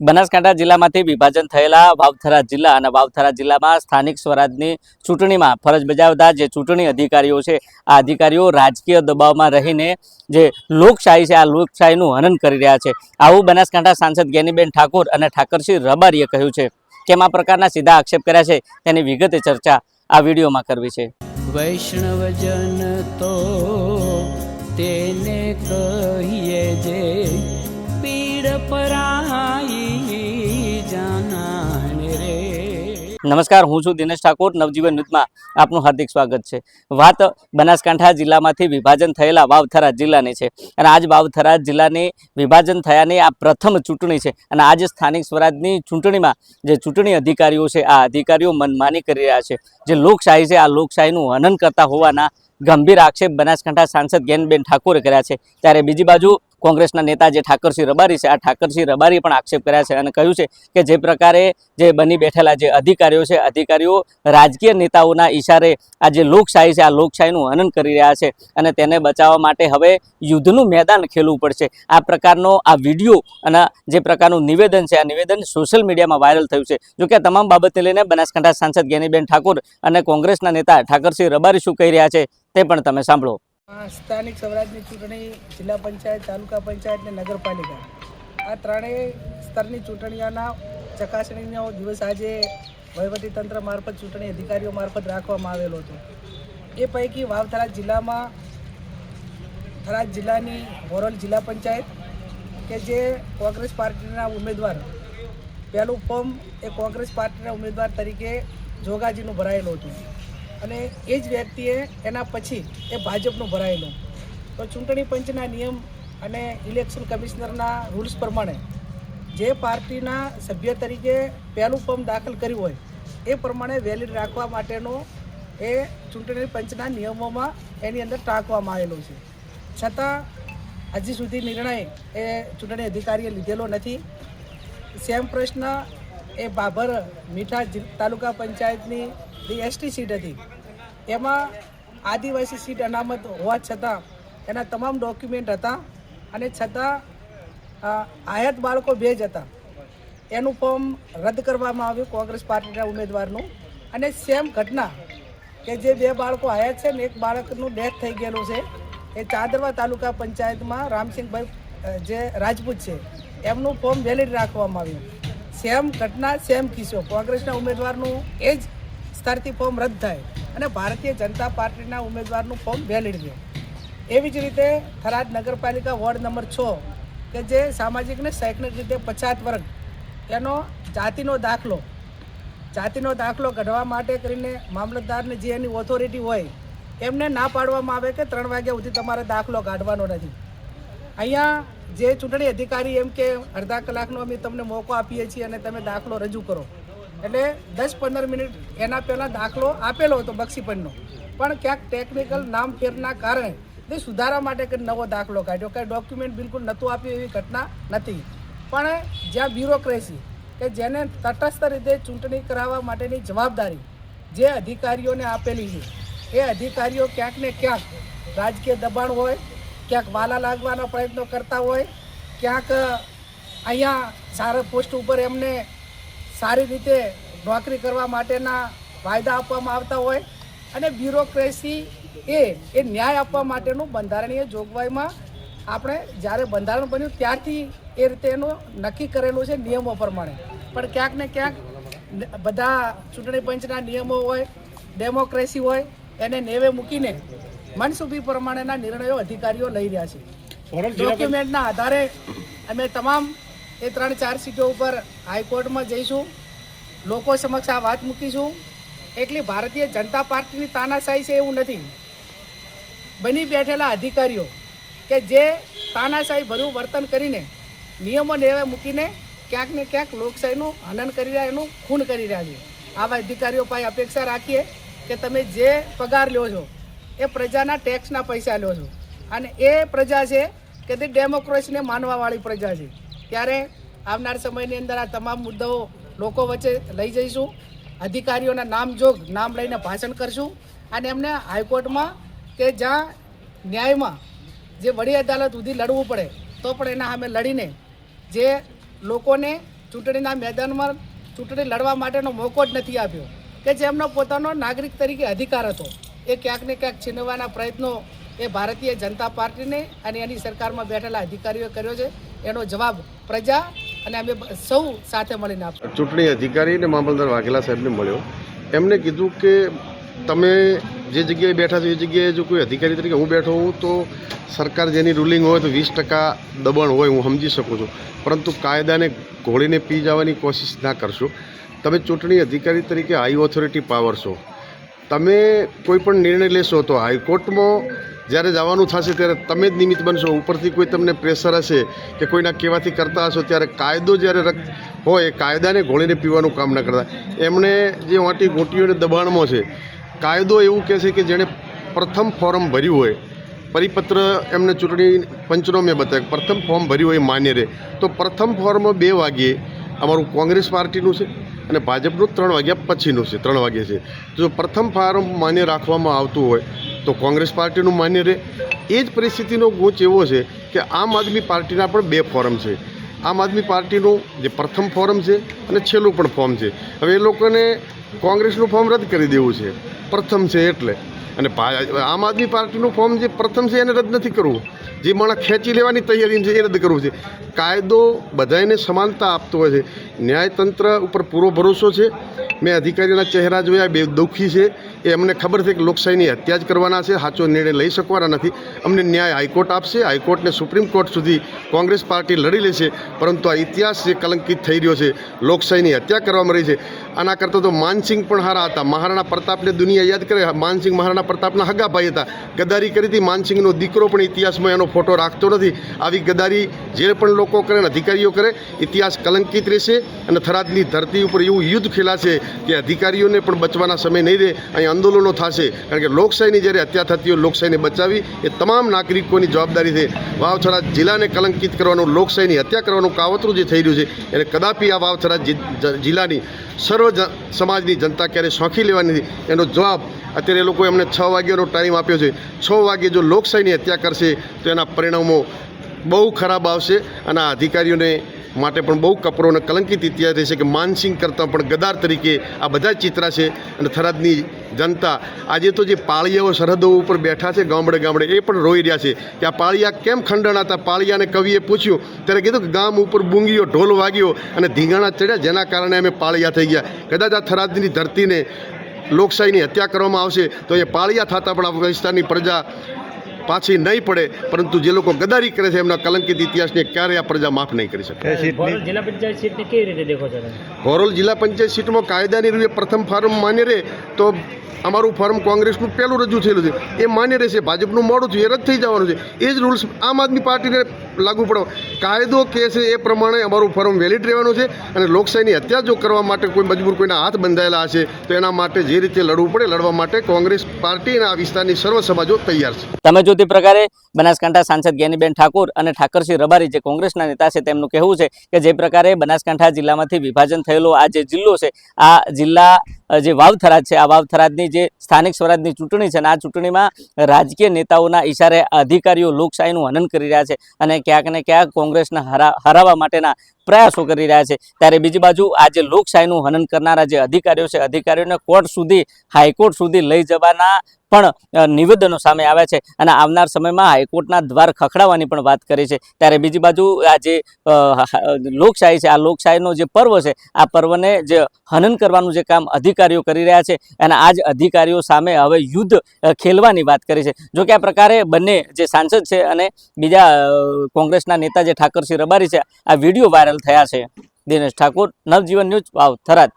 બનાસકાંઠા જિલ્લામાંથી વિભાજન થયેલા વાવથરા જિલ્લા અને વાવથરા જિલ્લામાં સ્થાનિક સ્વરાજની ચૂંટણીમાં ફરજ બજાવતા જે ચૂંટણી અધિકારીઓ છે આ અધિકારીઓ રાજકીય દબાવમાં રહીને જે લોકશાહી છે આ લોકશાહીનું હનન કરી રહ્યા છે। આવું બનાસકાંઠા સાંસદ જ્ઞાનીબેન ઠાકોર અને ઠાકરસિંહ રબારીએ કહ્યું છે। કેમ આ પ્રકારના સીધા આક્ષેપ કર્યા છે તેની વિગતે ચર્ચા આ વિડીયોમાં કરવી છે। વૈષ્ણવજન તો તેને કહીએ જે પીડ પરાઈ જાનાને રે। નમસ્કાર, હું છું દિનેશ ઠાકોર। નવજીવન ન્યૂઝમાં આપનું હાર્દિક સ્વાગત છે। વાત બનાસકાંઠા જિલ્લામાંથી વિભાજન થયેલા વાવથરા જિલ્લાની છે અને આજ વાવથરા જિલ્લાની વિભાજન થયાની આ પ્રથમ ચૂંટણી છે અને આજ સ્થાનિક સ્વરાજની ચૂંટણીમાં જે ચૂંટણી અધિકારીઓ છે આ અધિકારીઓ મનમાની કરી રહ્યા છે। જે લોકશાહી છે આ લોકશાહીનું હનન કરતા હોવાના ગંભીર આક્ષેપ બનાસકાંઠા સાંસદ જ્ઞાનીબેન ઠાકોરે કર્યા છે। ત્યારે બીજી બાજુ કોંગ્રેસના નેતા જે ઠાકરસિંહ રબારી છે આ ઠાકરસિંહ રબારીએ પણ આક્ષેપ કર્યા છે અને કહ્યું છે કે જે પ્રકારે જે બની બેઠેલા જે અધિકારીઓ છે અધિકારીઓ રાજકીય નેતાઓના ઈશારે આ જે લોકશાહી છે આ લોકશાહીનું હનન કરી રહ્યા છે અને તેને બચાવવા માટે હવે યુદ્ધનું મેદાન ખેલવું પડશે। આ પ્રકારનો આ વિડીયો અને જે પ્રકારનું નિવેદન છે આ નિવેદન સોશિયલ મીડિયામાં વાયરલ થયું છે। જોકે આ તમામ બાબતને લઈને બનાસકાંઠા સાંસદ જ્ઞાનીબેન ઠાકોર અને કોંગ્રેસના નેતા ઠાકરસિંહ રબારી શું કહી રહ્યા છે તે પણ તમે સાંભળો। સ્થાનિક સ્વરાજની ચૂંટણી જિલ્લા પંચાયત, તાલુકા પંચાયત અને નગરપાલિકા આ ત્રણેય સ્તરની ચૂંટણીઓના ચકાસણીનો દિવસ આજે વહીવટીતંત્ર મારફત ચૂંટણી અધિકારીઓ મારફત રાખવામાં આવેલો હતો। એ પૈકી વાવથરા જિલ્લામાં થરાદ જિલ્લાની મોરલ જિલ્લા પંચાયત કે જે કોંગ્રેસ પાર્ટીના ઉમેદવાર પહેલું ફોર્મ એ કોંગ્રેસ પાર્ટીના ઉમેદવાર તરીકે જોગાજીનું ભરાયેલું હતું અને એ જ વ્યક્તિએ એના પછી એ ભાજપનું ભરાયેલું। તો ચૂંટણી પંચના નિયમ અને ઇલેક્શન કમિશનરના રૂલ્સ પ્રમાણે જે પાર્ટીના સભ્ય તરીકે પહેલું ફોર્મ દાખલ કર્યું હોય એ પ્રમાણે વેલિડ રાખવા માટેનો એ ચૂંટણી પંચના નિયમોમાં એની અંદર ટાંકવામાં આવેલો છે। છતાં હજી સુધી નિર્ણય એ ચૂંટણી અધિકારીએ લીધેલો નથી। સેમ પ્રશ્ન એ બાબર મીઠા તાલુકા પંચાયતની જે એસટી સીટ હતી એમાં આદિવાસી સીટ અનામત હોવા છતાં એના તમામ ડોક્યુમેન્ટ હતા અને છતાં આયાત બાળકો 2 જ હતા। એનું ફોર્મ રદ કરવામાં આવ્યું કોંગ્રેસ પાર્ટીના ઉમેદવારનું અને સેમ ઘટના કે જે 2 બાળકો આયાત છે ને એક બાળકનું ડેથ થઈ ગયેલું છે એ ચાદરવા તાલુકા પંચાયતમાં રામસિંહભાઈ જે રાજપૂત છે એમનું ફોર્મ વેલિડ રાખવામાં આવ્યું। સેમ ઘટના સેમ કિસ્સો કોંગ્રેસના ઉમેદવારનું એ જ સ્તરથી ફોર્મ રદ થાય અને ભારતીય જનતા પાર્ટીના ઉમેદવારનું ફોર્મ વેલિડ રહે। એવી જ રીતે થરાદ નગરપાલિકા વોર્ડ નંબર 6 કે જે સામાજિક ને શૈક્ષણિક રીતે પછાત વર્ગ એનો જાતિનો દાખલો કઢવા માટે કરીને મામલતદારને જે એની ઓથોરિટી હોય એમને ના પાડવામાં આવે કે 3 વાગ્યા સુધી તમારે દાખલો કાઢવાનો નથી। અહીંયા જે ચૂંટણી અધિકારી એમ કે અડધા કલાકનો અમે તમને મોકો આપીએ છીએ અને તમે દાખલો રજૂ કરો એટલે 10-15 મિનિટ એના પહેલાં દાખલો આપેલો હતો બક્ષીપણનો પણ ક્યાંક ટેકનિકલ નામ ફેરના કારણે તે સુધારા માટે કંઈ નવો દાખલો કાઢ્યો, કંઈ ડોક્યુમેન્ટ બિલકુલ નહોતું આપ્યું એવી ઘટના નથી। પણ જ્યાં બ્યુરોક્રેસી કે જેને તટસ્થ રીતે ચૂંટણી કરાવવા માટેની જવાબદારી જે અધિકારીઓને આપેલી છે એ અધિકારીઓ ક્યાંક ને ક્યાંક રાજકીય દબાણ હોય, ક્યાંક વાલા લાગવાના પ્રયત્નો કરતા હોય, ક્યાંક અહીંયા સારા પોસ્ટ ઉપર એમને સારી રીતે નોકરી કરવા માટેના વાયદા આપવામાં આવતા હોય અને બ્યુરોક્રેસી એ ન્યાય આપવા માટેનું બંધારણીય જોગવાઈમાં આપણે જ્યારે બંધારણ બન્યું ત્યારથી એ રીતે એનું નક્કી કરેલું છે નિયમો પ્રમાણે। પણ ક્યાંક ને ક્યાંક બધા ચૂંટણી પંચના નિયમો હોય, ડેમોક્રેસી હોય એને નેવે મૂકીને મનસુબી પ્રમાણેના નિર્ણયો અધિકારીઓ લઈ રહ્યા છે। ડોક્યુમેન્ટના આધારે અમે તમામ એ 3-4 સીટો ઉપર હાઈકોર્ટમાં જઈશું, લોકો સમક્ષ આ વાત મૂકીશું। એટલી ભારતીય જનતા પાર્ટીની તાનાશાહી છે એવું નથી। બની બેઠેલા અધિકારીઓ કે જે તાનાશાહી ભર્યું વર્તન કરીને નિયમો નેવે મૂકીને ક્યાંક ને ક્યાંક લોકશાહીનું હનન કરી રહ્યા, એનું ખૂન કરી રહ્યા છે। આવા અધિકારીઓ પાસે અપેક્ષા રાખીએ કે તમે જે પગાર લ્યો છો એ પ્રજાના ટેક્સના પૈસા લ્યો છો અને એ પ્રજા છે કે તે ડેમોક્રેસીને માનવાવાળી પ્રજા છે। ત્યારે આવનાર સમયની અંદર આ તમામ મુદ્દાઓ લોકો વચ્ચે લઈ જઈશું, અધિકારીઓના નામ લઈને ભાષણ કરશું અને એમને હાઈકોર્ટમાં કે જ્યાં ન્યાયમાં જે વડી અદાલત સુધી લડવું પડે તો પણ એના સામે લડીને જે લોકોને ચૂંટણીના મેદાનમાં ચૂંટણી લડવા માટેનો મોકો જ નથી આપ્યો કે જેમનો પોતાનો નાગરિક તરીકે અધિકાર હતો એ ક્યાંક ને ક્યાંક છીનવવાના પ્રયત્નો એ ભારતીય જનતા પાર્ટીને અને એની સરકારમાં બેઠેલા અધિકારીઓએ કર્યો છે. એનો જવાબ પ્રજા અને અમે સૌ સાથે મળીને આપશું. ચૂંટણી અધિકારી અને મામલતદાર વાઘેલા સાહેબને મળ્યો. એમને કીધું કે તમે જે જગ્યાએ બેઠા છો એ જગ્યાએ જો કોઈ અધિકારી તરીકે હું બેઠો હોઉં તો સરકાર જેની રૂલિંગ હોય તો 20% દબાણ હોય, હું સમજી શકું છું, પરંતુ કાયદાને ઘોળીને પી જવાની કોશિશ ના કરશો. તમે ચૂંટણી અધિકારી તરીકે હાઈ ઓથોરિટી પાવર છો. તમે કોઈ પણ નિર્ણય લેશો તો હાઈકોર્ટમાં જ્યારે જવાનું થશે ત્યારે તમે જ નિમિત્ત બનશો. ઉપરથી કોઈ તમને પ્રેશર હશે કે કોઈના કહેવાથી કરતા હશો ત્યારે કાયદો જ્યારે હોય એ કાયદાને ઘોળીને પીવાનું કામ ન કરતા. એમણે જે વાંટી ગોટીઓને દબાણમાં છે, કાયદો એવું કહે છે કે જેણે પ્રથમ ફોર્મ ભર્યું હોય, પરિપત્ર એમને ચૂંટણી પંચનો મેં બતાવ્યું, પ્રથમ ફોર્મ ભર્યું હોય માન્ય રહે. તો પ્રથમ ફોર્મ 2 વાગ્યે અમારું કોંગ્રેસ પાર્ટીનું છે અને ભાજપનું 3 વાગ્યા પછીનું છે, 3 વાગ્યે છે. જો પ્રથમ ફોર્મ માન્ય રાખવામાં આવતું હોય તો કોંગ્રેસ પાર્ટીનું માન્ય રહે. એ જ પરિસ્થિતિનો ગૂંચ એવો છે કે આમ આદમી પાર્ટીના પણ 2 ફોરમ છે. આમ આદમી પાર્ટીનું જે પ્રથમ ફોરમ છે અને છેલ્લું પણ ફોર્મ છે. હવે એ લોકોને કોંગ્રેસનું ફોર્મ રદ કરી દેવું છે, પ્રથમ છે એટલે. અને આમ આદમી પાર્ટીનું ફોર્મ જે પ્રથમ છે એને રદ નથી કરવું, જે માણસ ખેંચી લેવાની તૈયારી છે એ રદ કરવું છે. કાયદો બધાને સમાનતા આપતો હોય છે. ન્યાયતંત્ર ઉપર પૂરો ભરોસો છે. મેં અધિકારીઓના ચહેરા જોયા, બે દુઃખી છે. એ અમને ખબર છે કે લોકશાહીની હત્યા જ કરવાના છે, સાચો નિર્ણય લઈ શકવાના નથી. અમને ન્યાય હાઈકોર્ટ આપશે, હાઈકોર્ટને સુપ્રીમ કોર્ટ સુધી કોંગ્રેસ પાર્ટી લડી લેશે. પરંતુ આ ઇતિહાસ જે કલંકિત થઈ રહ્યો છે, લોકશાહીની હત્યા કરવામાં રહી છે. આના કરતાં તો માનસિંહ પણ હારા હતા. મહારાણા પ્રતાપને દુનિયા યાદ કરે. માનસિંહ મહારાણા પ્રતાપના હગા ભાઈ હતા. ગદ્દારી કરી હતી. માનસિંહનો દીકરો પણ ઇતિહાસમાં એનો ફોટો રાખતો નથી. આવી ગદ્દારી જે પણ લોકો કરે ને અધિકારીઓ કરે, ઇતિહાસ કલંકિત રહેશે. અને થરાદની ધરતી ઉપર એવું યુદ્ધ ખેલાશે કે અધિકારીઓને પણ બચવાના સમય નહીં રહે. અહીં આંદોલનો થશે. કારણ કે લોકશાહીની જ્યારે હત્યા થતી હોય, લોકશાહીને બચાવી એ તમામ નાગરિકોની જવાબદારી છે. વાવથરા જિલ્લાને કલંકિત કરવાનું, લોકશાહીની હત્યા કરવાનું કાવતરું જે થઈ રહ્યું છે એને કદાપી આ વાવથરા જિલ્લાની સર્વ સમાજની જનતા ક્યારે સોંખી લેવાની નથી. એનો જવાબ અત્યારે એ લોકોએ અમને 6 વાગ્યાનો ટાઈમ આપ્યો છે. 6 વાગ્યે જો લોકશાહીની હત્યા કરશે તો એના પરિણામો બહુ ખરાબ આવશે. અને આ અધિકારીઓને માટે પણ બહુ કપરો અને કલંકિત ઇતિહાસ રહેશે કે માનસિંહ કરતાં પણ ગદ્દાર તરીકે આ બધા ચિત્રા છે. અને થરાદની જનતા આજે તો જે પાળિયાઓ સરહદો ઉપર બેઠા છે ગામડે ગામડે, એ પણ રોઈ રહ્યા છે કે આ પાળિયા કેમ ખંડણ હતા. પાળિયાને કવિએ પૂછ્યું ત્યારે કીધું કે ગામ ઉપર બૂંગીઓ ઢોલ વાગ્યો અને ધીંગાણા ચડ્યા, જેના કારણે અમે પાળિયા થઈ ગયા. કદાચ આ થરાદની ધરતીને લોકશાહીની હત્યા કરવામાં આવશે તો એ પાળિયા થતાં પણ આ વિસ્તારની પ્રજા પાછી નહીં પડે. પરંતુ જે લોકો ગદ્દારી કરે છે એમના કલંકિત ઇતિહાસને ક્યારેય આ પ્રજા માફ નહીં કરી શકે. જિલ્લા પંચાયત સીટને કેવી રીતે દેખો છો? ઘોરોલ જિલ્લા પંચાયત સીટમાં કાયદાની રીતે પ્રથમ ફોર્મ માન્ય રહે તો અમારું ફોર્મ કોંગ્રેસનું પહેલું રજૂ થયેલું છે એ માન્ય રહેશે. ભાજપનું મોડું થયું એ રદ થઈ જવાનું છે. એ જ રૂલ્સ આમ આદમી પાર્ટીને લાગુ પડો. કાયદો કહે છે એ પ્રમાણે અમારું ફોર્મ વેલિડ રહેવાનું છે. અને લોકશાહીની હત્યા જો કરવા માટે કોઈ મજબૂર કોઈના હાથ બંધાયેલા હશે તો એના માટે જે રીતે લડવું પડે લડવા માટે કોંગ્રેસ પાર્ટી અને આ વિસ્તારની સર્વ સમાજો તૈયાર છે. તમે જો તે પ્રકારે બનાસકાંઠા સાંસદ જ્ઞાનીબેન ઠાકોર અને ઠાકરસિંહ રબારી જે કોંગ્રેસના નેતા છે તેમનું કહેવું છે કે જે પ્રકારે બનાસકાંઠા જિલ્લામાંથી વિભાજન થયેલો આ જે જિલ્લો છે, આ જિલ્લા જે વાવથરાદ છે, આ વાવથરાદની જે સ્થાનિક સ્વરાજની ચૂંટણી છે અને આ ચૂંટણીમાં રાજકીય નેતાઓના ઈશારે અધિકારીઓ લોકશાહીનું હનન કરી રહ્યા છે અને ક્યાંક ને ક્યાંક કોંગ્રેસને હરાવવા માટેના પ્રયાસો કરી રહ્યા છે. ત્યારે બીજી બાજુ આ જે લોકશાહીનું હનન કરનારા જે અધિકારીઓ છે, અધિકારીઓને કોર્ટ સુધી, હાઈકોર્ટ સુધી લઈ જવાના પણ નિવેદનો સામે આવ્યા છે અને આવનાર સમયમાં હાઈકોર્ટના દ્વાર ખખડાવવાની પણ વાત કરી છે. ત્યારે બીજી બાજુ આ જે લોકશાહી છે, આ લોકશાહીનો જે પર્વ છે, આ પર્વને જે હનન કરવાનું જે કામ અધિકારીઓ કરી રહ્યા છે અને આ જ અધિકારીઓ સામે હવે યુદ્ધ ખેલવાની વાત કરી છે. જો કે આ પ્રકારે બંને જે સાંસદ છે અને બીજા કોંગ્રેસના નેતા જે ઠાકરસિંહ રબારી છે, આ વિડીયો વાયરલ થયા છે. દિનેશ ઠાકોર, નવજીવન ન્યૂઝ, વાવ થરાદ.